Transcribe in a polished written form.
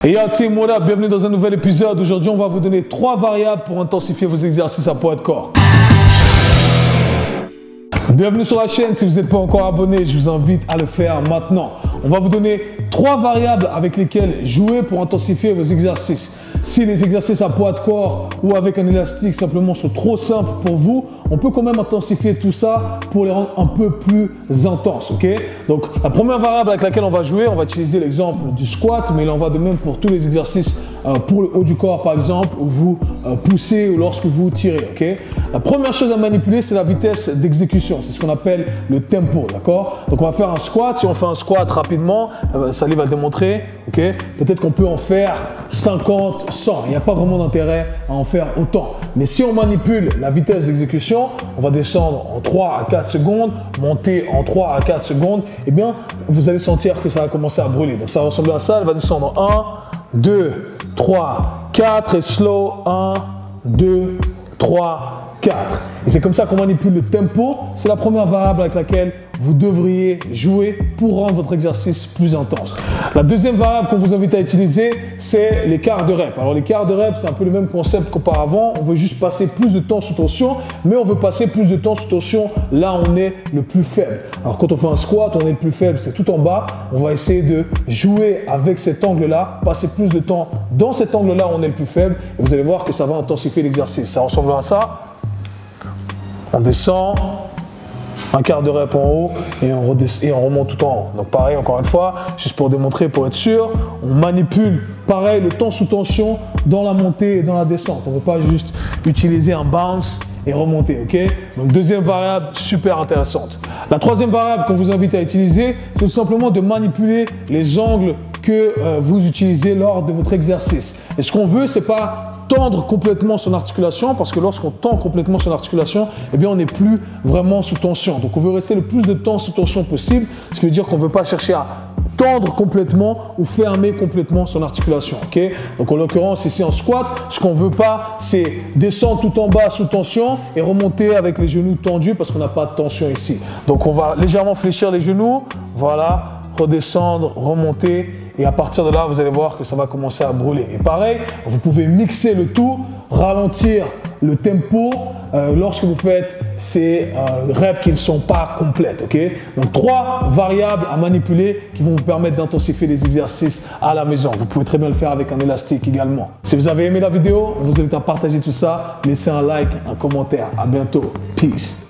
Hey yo team, what up? Bienvenue dans un nouvel épisode. Aujourd'hui, on va vous donner 3 variables pour intensifier vos exercices à poids de corps. Bienvenue sur la chaîne. Si vous n'êtes pas encore abonné, je vous invite à le faire maintenant. On va vous donner 3 variables avec lesquelles jouer pour intensifier vos exercices. Si les exercices à poids de corps ou avec un élastique simplement sont trop simples pour vous, on peut quand même intensifier tout ça pour les rendre un peu plus intenses, ok? Donc, la première variable avec laquelle on va jouer, on va utiliser l'exemple du squat, mais il en va de même pour tous les exercices pour le haut du corps, par exemple, où vous poussez ou lorsque vous tirez, ok? La première chose à manipuler, c'est la vitesse d'exécution. C'est ce qu'on appelle le tempo, d'accord? Donc, on va faire un squat. Si on fait un squat rapidement, Salih va démontrer, ok? Peut-être qu'on peut en faire 50, 100. Il n'y a pas vraiment d'intérêt à en faire autant. Mais si on manipule la vitesse d'exécution, on va descendre en 3 à 4 secondes, monter en 3 à 4 secondes, eh bien, vous allez sentir que ça va commencer à brûler. Donc, ça va ressembler à ça. Elle va descendre en 1, 2, 3, 4 et slow. 1, 2, 3, 4. Et c'est comme ça qu'on manipule le tempo. C'est la première variable avec laquelle vous devriez jouer pour rendre votre exercice plus intense. La deuxième variable qu'on vous invite à utiliser, c'est les quarts de rep. Alors les quarts de rep, c'est un peu le même concept qu'auparavant. On veut juste passer plus de temps sous tension, mais on veut passer plus de temps sous tension là où on est le plus faible. Alors quand on fait un squat, on est le plus faible, c'est tout en bas. On va essayer de jouer avec cet angle-là, passer plus de temps dans cet angle-là où on est le plus faible. Et vous allez voir que ça va intensifier l'exercice. Ça ressemble à ça. On descend, un quart de rep en haut et on remonte tout en haut. Donc pareil, encore une fois, juste pour démontrer, pour être sûr, on manipule pareil le temps sous tension dans la montée et dans la descente. On ne veut pas juste utiliser un bounce et remonter, ok? Donc deuxième variable super intéressante. La troisième variable qu'on vous invite à utiliser, c'est tout simplement de manipuler les angles que vous utilisez lors de votre exercice. Et ce qu'on veut, c'est pas tendre complètement son articulation, parce que lorsqu'on tend complètement son articulation, eh bien on n'est plus vraiment sous tension. Donc on veut rester le plus de temps sous tension possible, ce qui veut dire qu'on ne veut pas chercher à tendre complètement ou fermer complètement son articulation, ok? Donc en l'occurrence ici en squat, ce qu'on ne veut pas, c'est descendre tout en bas sous tension et remonter avec les genoux tendus parce qu'on n'a pas de tension ici. Donc on va légèrement fléchir les genoux, voilà, redescendre, remonter, et à partir de là, vous allez voir que ça va commencer à brûler. Et pareil, vous pouvez mixer le tout, ralentir le tempo lorsque vous faites ces reps qui ne sont pas complètes, ok? Donc 3 variables à manipuler qui vont vous permettre d'intensifier les exercices à la maison. Vous pouvez très bien le faire avec un élastique également. Si vous avez aimé la vidéo, on vous invite à partager tout ça, laissez un like, un commentaire. À bientôt. Peace.